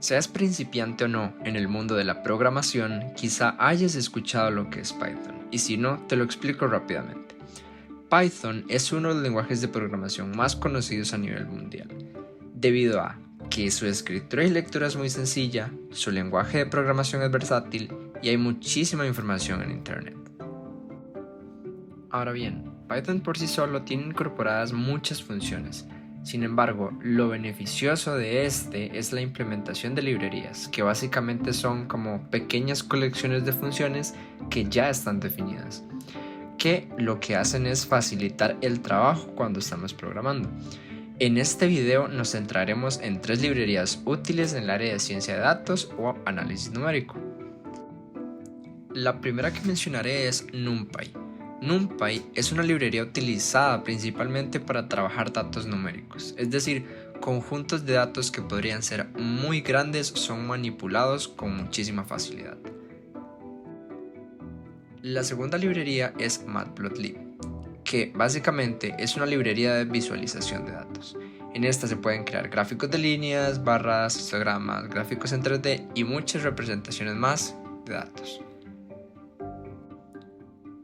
Seas principiante o no en el mundo de la programación, quizá hayas escuchado lo que es Python, y si no, te lo explico rápidamente. Python es uno de los lenguajes de programación más conocidos a nivel mundial, debido a que su escritura y lectura es muy sencilla, su lenguaje de programación es versátil y hay muchísima información en Internet. Ahora bien, Python por sí solo tiene incorporadas muchas funciones. Sin embargo, lo beneficioso de este es la implementación de librerías, que básicamente son como pequeñas colecciones de funciones que ya están definidas, que lo que hacen es facilitar el trabajo cuando estamos programando. En este video nos centraremos en 3 librerías útiles en el área de ciencia de datos o análisis numérico. La primera que mencionaré es NumPy. NumPy es una librería utilizada principalmente para trabajar datos numéricos, es decir, conjuntos de datos que podrían ser muy grandes son manipulados con muchísima facilidad. La segunda librería es Matplotlib, que básicamente es una librería de visualización de datos. En esta se pueden crear gráficos de líneas, barras, histogramas, gráficos en 3D y muchas representaciones más de datos.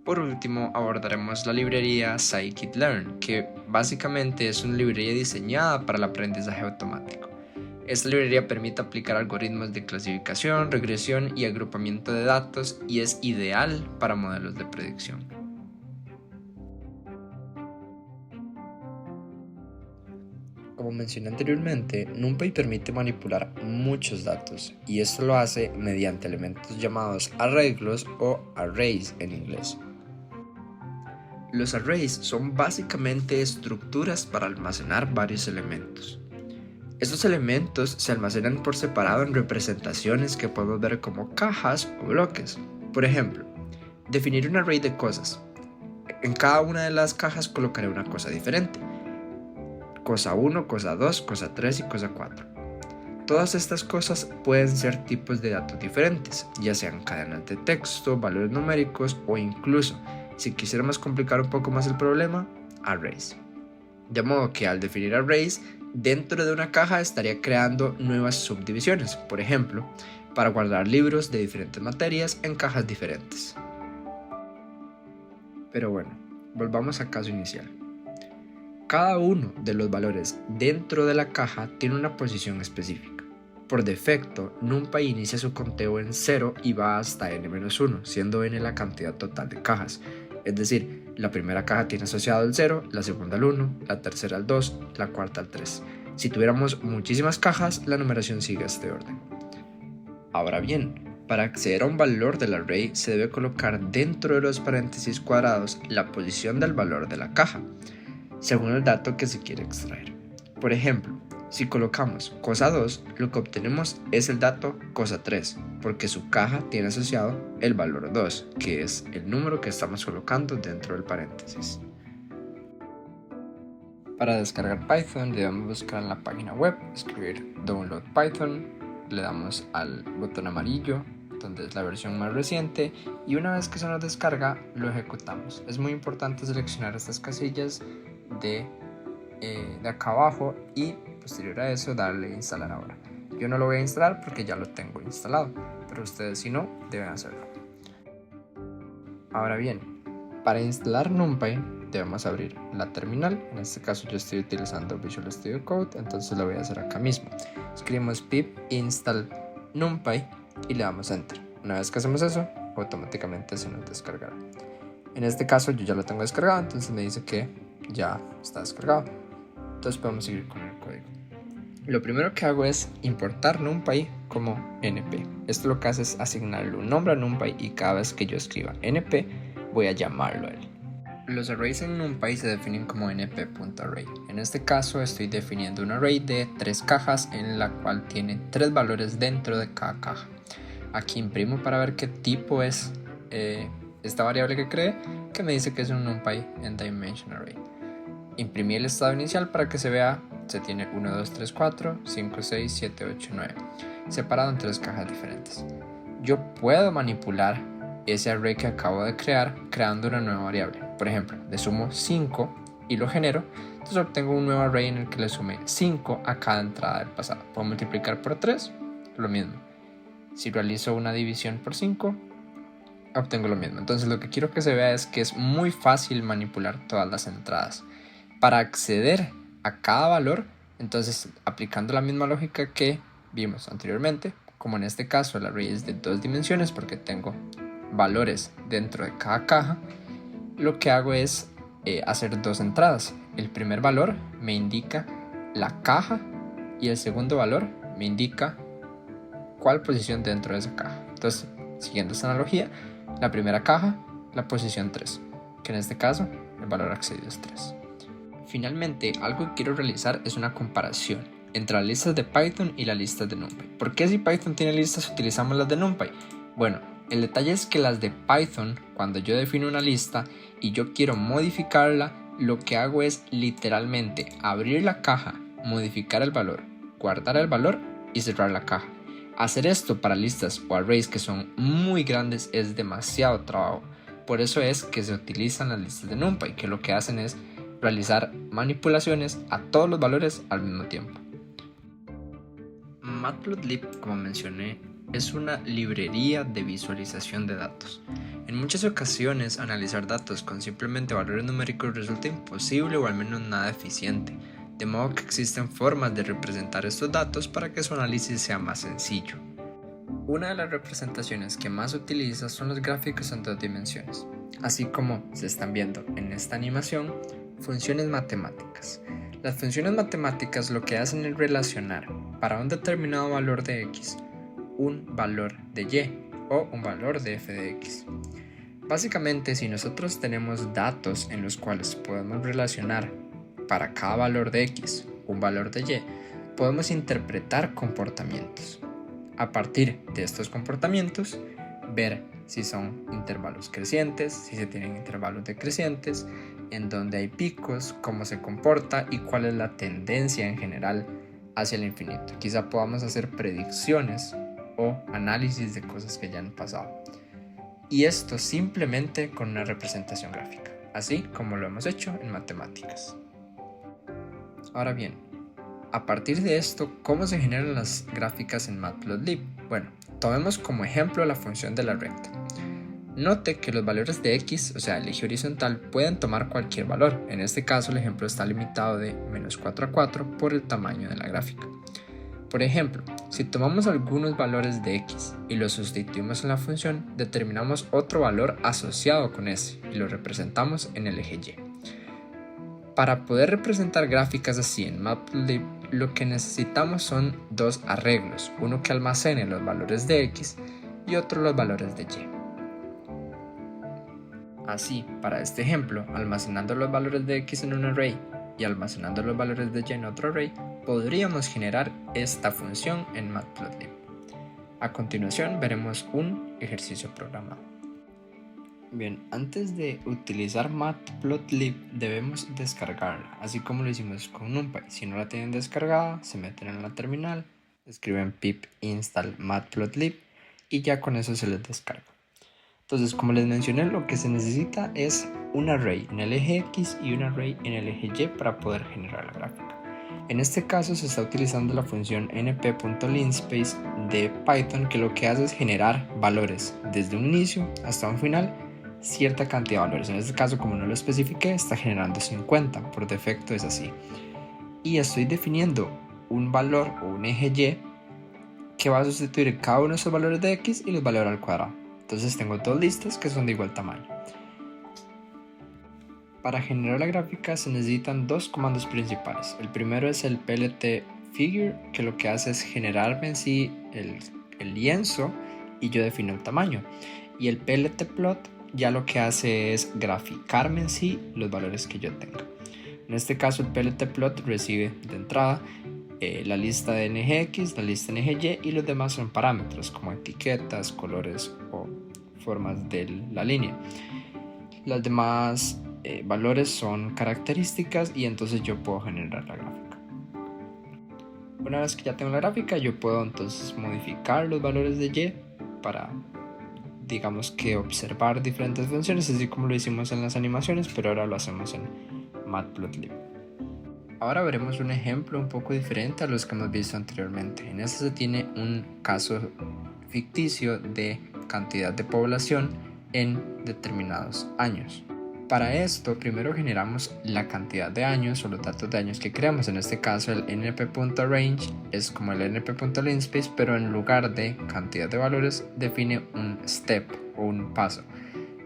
Por último, abordaremos la librería scikit-learn, que básicamente es una librería diseñada para el aprendizaje automático. Esta librería permite aplicar algoritmos de clasificación, regresión y agrupamiento de datos y es ideal para modelos de predicción. Como mencioné anteriormente, NumPy permite manipular muchos datos y esto lo hace mediante elementos llamados arreglos o arrays en inglés. Los arrays son básicamente estructuras para almacenar varios elementos. Estos elementos se almacenan por separado en representaciones que podemos ver como cajas o bloques. Por ejemplo, definir un array de cosas. En cada una de las cajas colocaré una cosa diferente. Cosa 1, cosa 2, cosa 3 y cosa 4. Todas estas cosas pueden ser tipos de datos diferentes, ya sean cadenas de texto, valores numéricos o incluso, si quisiéramos complicar un poco más el problema, arrays. De modo que al definir arrays, dentro de una caja estaría creando nuevas subdivisiones, por ejemplo, para guardar libros de diferentes materias en cajas diferentes. Pero bueno, volvamos al caso inicial. Cada uno de los valores dentro de la caja tiene una posición específica. Por defecto, NumPy inicia su conteo en 0 y va hasta n-1, siendo n la cantidad total de cajas. Es decir, la primera caja tiene asociado el 0, la segunda el 1, la tercera el 2, la cuarta el 3. Si tuviéramos muchísimas cajas, la numeración sigue este orden. Ahora bien, para acceder a un valor del array se debe colocar dentro de los paréntesis cuadrados la posición del valor de la caja, según el dato que se quiere extraer. Por ejemplo, si colocamos cosa 2, lo que obtenemos es el dato cosa 3, porque su caja tiene asociado el valor 2, que es el número que estamos colocando dentro del paréntesis. Para descargar Python debemos buscar en la página web, escribir Download Python, le damos al botón amarillo, donde es la versión más reciente, y una vez que se nos descarga, lo ejecutamos. Es muy importante seleccionar estas casillas de acá abajo y posterior a eso darle a instalar ahora. Yo no lo voy a instalar porque ya lo tengo instalado, pero ustedes si no deben hacerlo. Ahora bien, para instalar NumPy debemos abrir la terminal. En este caso yo estoy utilizando Visual Studio Code, entonces lo voy a hacer acá mismo. Escribimos pip install NumPy y le damos enter. Una vez que hacemos eso, automáticamente se nos descargará. En este caso yo ya lo tengo descargado, entonces me dice que ya está descargado. Entonces podemos seguir con el código. Lo primero que hago es importar NumPy como np. Esto lo que hace es asignarle un nombre a NumPy y cada vez que yo escriba np voy a llamarlo a él. Los arrays en NumPy se definen como np.array. En este caso estoy definiendo un array de 3 cajas en la cual tiene 3 valores dentro de cada caja. Aquí imprimo para ver qué tipo es esta variable que creé, que me dice que es un NumPy en Dimension Array. Imprimí el estado inicial para que se vea, se tiene 1, 2, 3, 4, 5, 6, 7, 8, 9, separado en 3 cajas diferentes. Yo puedo manipular ese array que acabo de crear creando una nueva variable. Por ejemplo, le sumo 5 y lo genero, entonces obtengo un nuevo array en el que le sume 5 a cada entrada del pasado. Puedo multiplicar por 3 lo mismo. Si realizo una división por 5, obtengo lo mismo. Entonces lo que quiero que se vea es que es muy fácil manipular todas las entradas. Para acceder a cada valor, entonces aplicando la misma lógica que vimos anteriormente, como en este caso el array es de 2 dimensiones porque tengo valores dentro de cada caja, lo que hago es hacer 2 entradas. El primer valor me indica la caja y el segundo valor me indica cuál posición dentro de esa caja. Entonces, siguiendo esta analogía, la primera caja, la posición 3, que en este caso el valor accedido es 3. Finalmente, algo que quiero realizar es una comparación entre las listas de Python y las listas de NumPy. ¿Por qué si Python tiene listas utilizamos las de NumPy? Bueno, el detalle es que las de Python, cuando yo defino una lista y yo quiero modificarla, lo que hago es literalmente abrir la caja, modificar el valor, guardar el valor y cerrar la caja. Hacer esto para listas o arrays que son muy grandes es demasiado trabajo. Por eso es que se utilizan las listas de NumPy, que lo que hacen es realizar manipulaciones a todos los valores al mismo tiempo. Matplotlib, como mencioné, es una librería de visualización de datos. En muchas ocasiones, analizar datos con simplemente valores numéricos resulta imposible o al menos nada eficiente, de modo que existen formas de representar estos datos para que su análisis sea más sencillo. Una de las representaciones que más se utiliza son los gráficos en 2 dimensiones, así como se están viendo en esta animación, funciones matemáticas. Las funciones matemáticas lo que hacen es relacionar para un determinado valor de x un valor de y o un valor de f de x. Básicamente, si nosotros tenemos datos en los cuales podemos relacionar para cada valor de x un valor de y, podemos interpretar comportamientos. A partir de estos comportamientos, ver si son intervalos crecientes, si se tienen intervalos decrecientes, en dónde hay picos, cómo se comporta y cuál es la tendencia en general hacia el infinito. Quizá podamos hacer predicciones o análisis de cosas que ya han pasado. Y esto simplemente con una representación gráfica, así como lo hemos hecho en matemáticas. Ahora bien, a partir de esto, ¿cómo se generan las gráficas en Matplotlib? Bueno, tomemos como ejemplo la función de la recta. Note que los valores de x, o sea el eje horizontal, pueden tomar cualquier valor. En este caso el ejemplo está limitado de -4 a 4 por el tamaño de la gráfica. Por ejemplo, si tomamos algunos valores de x y los sustituimos en la función, determinamos otro valor asociado con ese y lo representamos en el eje y. Para poder representar gráficas así en Matplotlib, lo que necesitamos son 2 arreglos, uno que almacene los valores de x y otro los valores de y. Así, para este ejemplo, almacenando los valores de x en un array y almacenando los valores de y en otro array, podríamos generar esta función en Matplotlib. A continuación veremos un ejercicio programado. Bien, antes de utilizar Matplotlib debemos descargarla, así como lo hicimos con NumPy. Si no la tienen descargada, se meten en la terminal, escriben pip install matplotlib y ya con eso se les descarga. Entonces, como les mencioné, lo que se necesita es un array en el eje X y un array en el eje Y para poder generar la gráfica. En este caso se está utilizando la función np.linspace de Python, que lo que hace es generar valores desde un inicio hasta un final, cierta cantidad de valores. En este caso, como no lo especifiqué, está generando 50, por defecto es así. Y estoy definiendo un valor o un eje Y que va a sustituir cada uno de esos valores de X y los valores al cuadrado. Entonces tengo 2 listas que son de igual tamaño. Para generar la gráfica se necesitan 2 comandos principales. El primero es el plt_figure, que lo que hace es generarme en sí el lienzo y yo defino el tamaño. Y el plt_plot ya lo que hace es graficarme en sí los valores que yo tenga. En este caso el plt_plot recibe de entrada la lista de NGX, la lista NGY y los demás son parámetros como etiquetas, colores o formas de la línea. Los demás valores son características y entonces yo puedo generar la gráfica. Una vez que ya tengo la gráfica, yo puedo entonces modificar los valores de Y para, digamos que, observar diferentes funciones, así como lo hicimos en las animaciones, pero ahora lo hacemos en Matplotlib. Ahora veremos un ejemplo un poco diferente a los que hemos visto anteriormente. En este se tiene un caso ficticio de cantidad de población en determinados años. Para esto, primero generamos la cantidad de años o los datos de años que queremos. En este caso, el np.range es como el np.linspace, pero en lugar de cantidad de valores, define un step o un paso.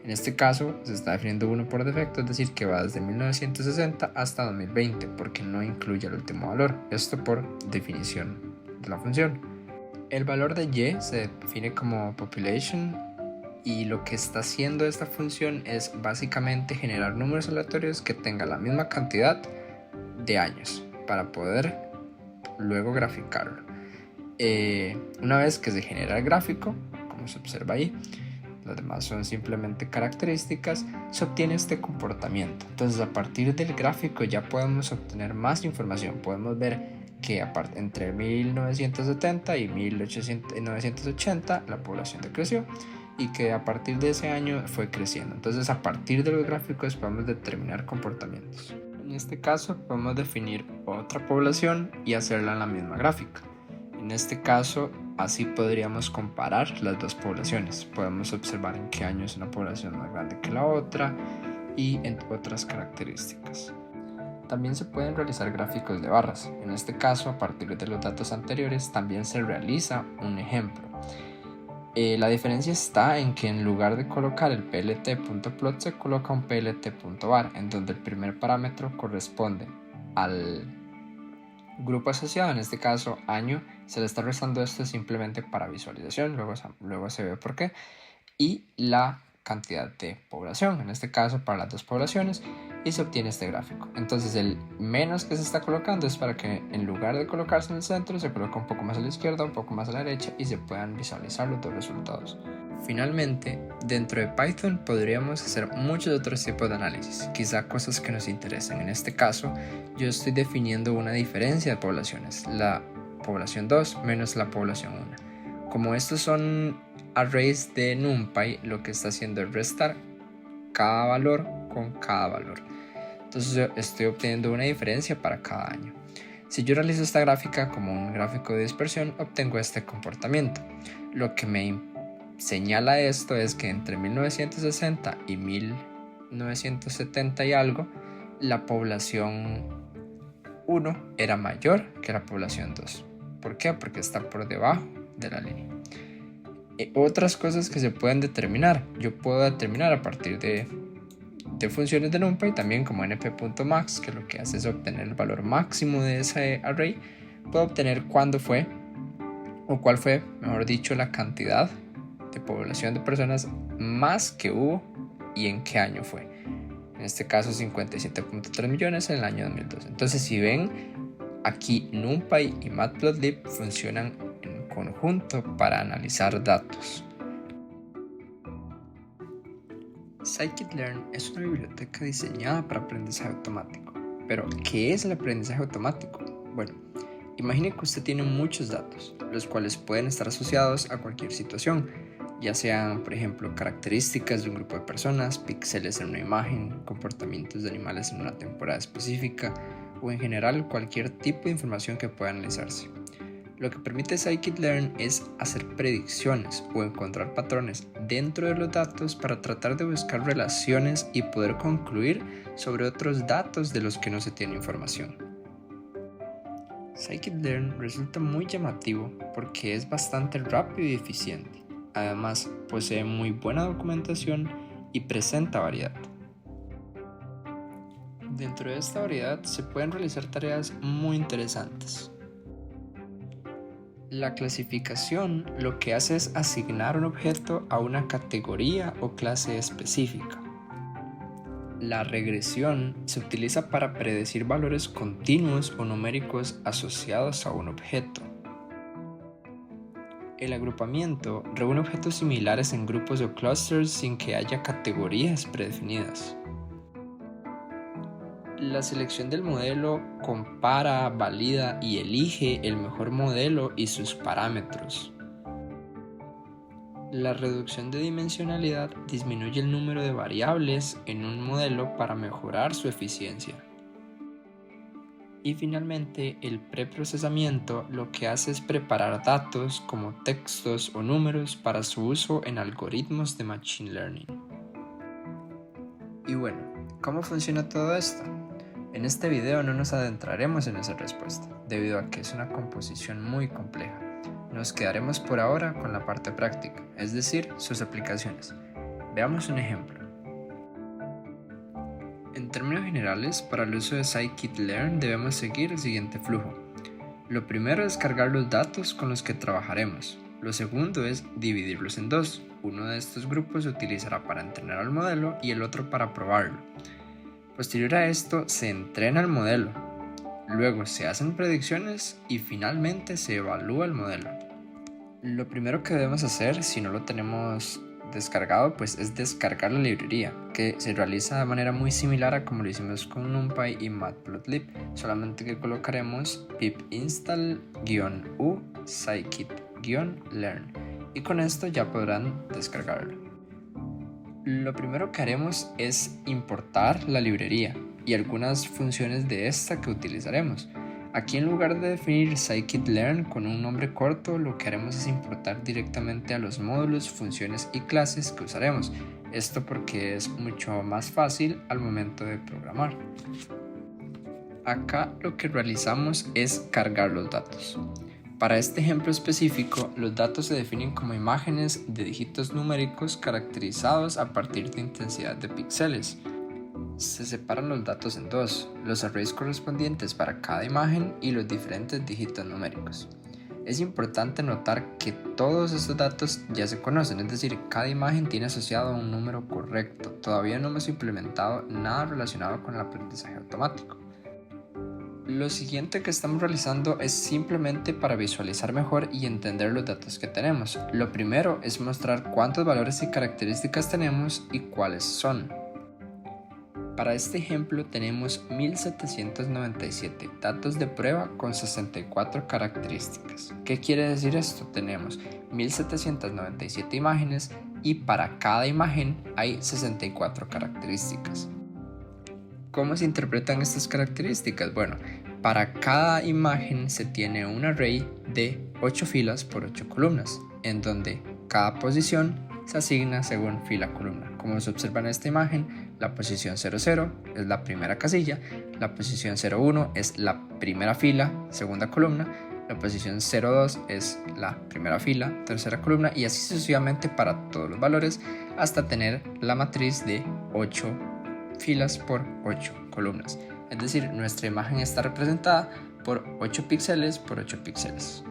En este caso, se está definiendo uno por defecto, es decir, que va desde 1960 hasta 2020, porque no incluye el último valor. Esto por definición de la función. El valor de y se define como population, y lo que está haciendo esta función es básicamente generar números aleatorios que tengan la misma cantidad de años para poder luego graficarlo. Una vez que se genera el gráfico, como se observa ahí, los demás son simplemente características, se obtiene este comportamiento. Entonces, a partir del gráfico ya podemos obtener más información. Podemos ver que entre 1970 y 1980 la población decreció, y que a partir de ese año fue creciendo. Entonces, a partir de los gráficos podemos determinar comportamientos. En este caso podemos definir otra población y hacerla en la misma gráfica. En este caso, así podríamos comparar las dos poblaciones. Podemos observar en qué año es una población más grande que la otra y entre otras características. También se pueden realizar gráficos de barras. En este caso, a partir de los datos anteriores, también se realiza un ejemplo. La diferencia está en que en lugar de colocar el plt.plot se coloca un plt.var, en donde el primer parámetro corresponde al grupo asociado, en este caso año. Se le está restando esto simplemente para visualización, luego se ve por qué, y la cantidad de población, en este caso para las dos poblaciones, y se obtiene este gráfico. Entonces el menos que se está colocando es para que en lugar de colocarse en el centro se coloque un poco más a la izquierda, un poco más a la derecha, y se puedan visualizar los dos resultados. Finalmente, dentro de Python podríamos hacer muchos otros tipos de análisis, quizá cosas que nos interesen. En este caso, yo estoy definiendo una diferencia de poblaciones, la población 2 menos la población 1. Como estos son arrays de NumPy, lo que está haciendo es restar cada valor con cada valor. Entonces yo estoy obteniendo una diferencia para cada año. Si yo realizo esta gráfica como un gráfico de dispersión, obtengo este comportamiento. Lo que me señala esto es que entre 1960 y 1970 y algo, la población 1 era mayor que la población 2. ¿Por qué? Porque está por debajo de la línea. Otras cosas que se pueden determinar, yo puedo determinar a partir de funciones de NumPy, también como np.max, que lo que hace es obtener el valor máximo de ese array. Puedo obtener cuándo fue, o cuál fue, mejor dicho, la cantidad de población de personas más que hubo y en qué año fue. En este caso 57.3 millones en el año 2002. Entonces, si ven, aquí NumPy y Matplotlib funcionan en conjunto para analizar datos. Scikit-learn es una biblioteca diseñada para aprendizaje automático. Pero, ¿qué es el aprendizaje automático? Bueno, imagine que usted tiene muchos datos, los cuales pueden estar asociados a cualquier situación, ya sean, por ejemplo, características de un grupo de personas, píxeles en una imagen, comportamientos de animales en una temporada específica, o en general cualquier tipo de información que pueda analizarse. Lo que permite Scikit-learn es hacer predicciones o encontrar patrones dentro de los datos para tratar de buscar relaciones y poder concluir sobre otros datos de los que no se tiene información. Scikit-learn resulta muy llamativo porque es bastante rápido y eficiente. Además, posee muy buena documentación y presenta variedad. Dentro de esta variedad se pueden realizar tareas muy interesantes. La clasificación lo que hace es asignar un objeto a una categoría o clase específica. La regresión se utiliza para predecir valores continuos o numéricos asociados a un objeto. El agrupamiento reúne objetos similares en grupos o clusters sin que haya categorías predefinidas. La selección del modelo compara, valida y elige el mejor modelo y sus parámetros. La reducción de dimensionalidad disminuye el número de variables en un modelo para mejorar su eficiencia. Y finalmente, el preprocesamiento lo que hace es preparar datos como textos o números para su uso en algoritmos de Machine Learning. Y bueno, ¿cómo funciona todo esto? En este video no nos adentraremos en esa respuesta, debido a que es una composición muy compleja. Nos quedaremos por ahora con la parte práctica, es decir, sus aplicaciones. Veamos un ejemplo. En términos generales, para el uso de scikit-learn debemos seguir el siguiente flujo. Lo primero es cargar los datos con los que trabajaremos. Lo segundo es dividirlos en dos. Uno de estos grupos se utilizará para entrenar al modelo y el otro para probarlo. Posterior a esto, se entrena el modelo. Luego se hacen predicciones y finalmente se evalúa el modelo. Lo primero que debemos hacer, si no lo tenemos descargado, pues es descargar la librería, que se realiza de manera muy similar a como lo hicimos con NumPy y Matplotlib, solamente que colocaremos pip install-u scikit-learn y con esto ya podrán descargarlo. Lo primero que haremos es importar la librería y algunas funciones de esta que utilizaremos. Aquí, en lugar de definir scikit-learn con un nombre corto, lo que haremos es importar directamente a los módulos, funciones y clases que usaremos. Esto porque es mucho más fácil al momento de programar. Acá lo que realizamos es cargar los datos. Para este ejemplo específico, los datos se definen como imágenes de dígitos numéricos caracterizados a partir de intensidad de píxeles. Se separan los datos en dos, los arrays correspondientes para cada imagen y los diferentes dígitos numéricos. Es importante notar que todos estos datos ya se conocen, es decir, cada imagen tiene asociado un número correcto. Todavía no hemos implementado nada relacionado con el aprendizaje automático. Lo siguiente que estamos realizando es simplemente para visualizar mejor y entender los datos que tenemos. Lo primero es mostrar cuántos valores y características tenemos y cuáles son. Para este ejemplo tenemos 1797 datos de prueba con 64 características. ¿Qué quiere decir esto? Tenemos 1797 imágenes y para cada imagen hay 64 características. ¿Cómo se interpretan estas características? Bueno, para cada imagen se tiene un array de 8 filas por 8 columnas, en donde cada posición se asigna según fila-columna. Como se observa en esta imagen, la posición 00 es la primera casilla, la posición 01 es la primera fila, segunda columna, la posición 02 es la primera fila, tercera columna y así sucesivamente para todos los valores hasta tener la matriz de 8 filas por 8 columnas. Es decir, nuestra imagen está representada por 8 píxeles por 8 píxeles.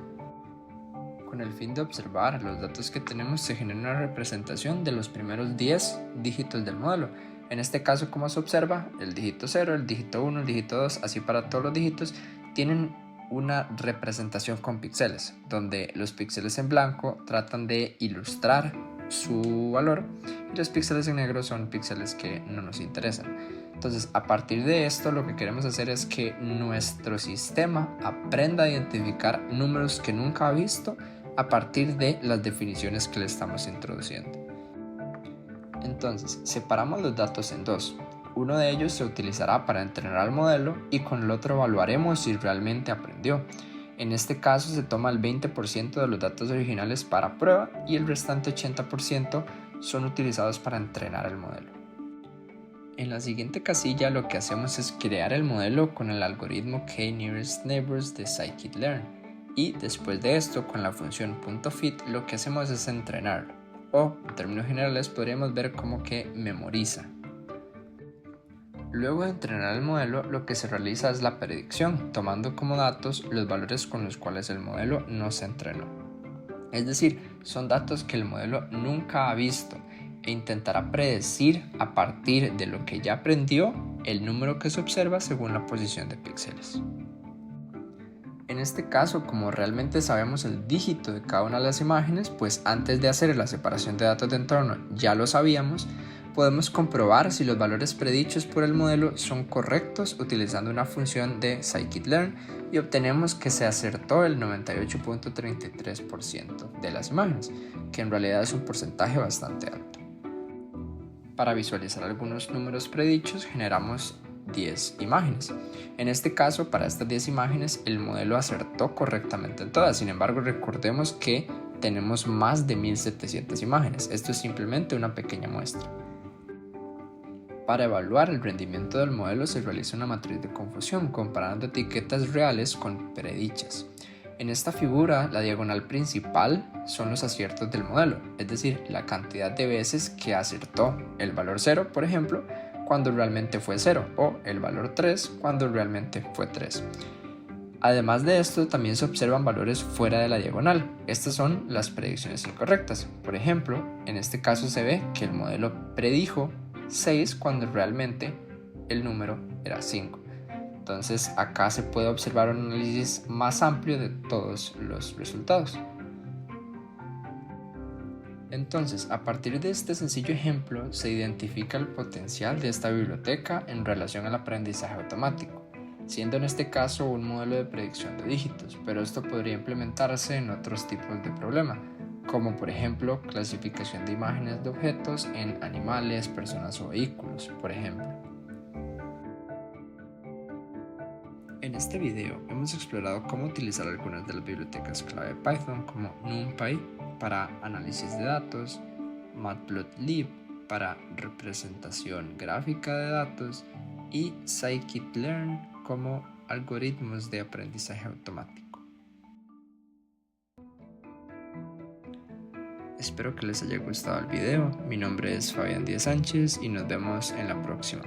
Con el fin de observar los datos que tenemos, se genera una representación de los primeros 10 dígitos del modelo. En este caso, como se observa, el dígito 0, el dígito 1, el dígito 2, así para todos los dígitos, tienen una representación con píxeles, donde los píxeles en blanco tratan de ilustrar su valor y los píxeles en negro son píxeles que no nos interesan. Entonces, a partir de esto, lo que queremos hacer es que nuestro sistema aprenda a identificar números que nunca ha visto a partir de las definiciones que le estamos introduciendo. Entonces, separamos los datos en dos. Uno de ellos se utilizará para entrenar al modelo y con el otro evaluaremos si realmente aprendió. En este caso se toma el 20% de los datos originales para prueba y el restante 80% son utilizados para entrenar el modelo. En la siguiente casilla lo que hacemos es crear el modelo con el algoritmo k-nearest-neighbors de scikit-learn y después de esto con la función .fit lo que hacemos es entrenarlo, o en términos generales podríamos ver como que memoriza. Luego de entrenar el modelo, lo que se realiza es la predicción, tomando como datos los valores con los cuales el modelo no se entrenó. Es decir, son datos que el modelo nunca ha visto e intentará predecir a partir de lo que ya aprendió el número que se observa según la posición de píxeles. En este caso, como realmente sabemos el dígito de cada una de las imágenes, pues antes de hacer la separación de datos de entorno ya lo sabíamos, podemos comprobar si los valores predichos por el modelo son correctos utilizando una función de scikit-learn y obtenemos que se acertó el 98.33% de las imágenes, que en realidad es un porcentaje bastante alto. Para visualizar algunos números predichos generamos 10 imágenes. En este caso, para estas 10 imágenes, el modelo acertó correctamente en todas. Sin embargo, recordemos que tenemos más de 1700 imágenes. Esto es simplemente una pequeña muestra. Para evaluar el rendimiento del modelo se realiza una matriz de confusión comparando etiquetas reales con predichas. En esta figura, la diagonal principal son los aciertos del modelo, es decir, la cantidad de veces que acertó el valor 0, por ejemplo, cuando realmente fue 0, o el valor 3 cuando realmente fue 3. Además de esto, también se observan valores fuera de la diagonal. Estas son las predicciones incorrectas. Por ejemplo, en este caso se ve que el modelo predijo 6 cuando realmente el número era 5. Entonces acá se puede observar un análisis más amplio de todos los resultados. Entonces, a partir de este sencillo ejemplo, se identifica el potencial de esta biblioteca en relación al aprendizaje automático, siendo en este caso un modelo de predicción de dígitos, pero esto podría implementarse en otros tipos de problemas, como por ejemplo clasificación de imágenes de objetos en animales, personas o vehículos, por ejemplo. En este video hemos explorado cómo utilizar algunas de las bibliotecas clave de Python como NumPy para análisis de datos, Matplotlib para representación gráfica de datos y scikit-learn como algoritmos de aprendizaje automático. Espero que les haya gustado el video. Mi nombre es Fabián Díaz Sánchez y nos vemos en la próxima.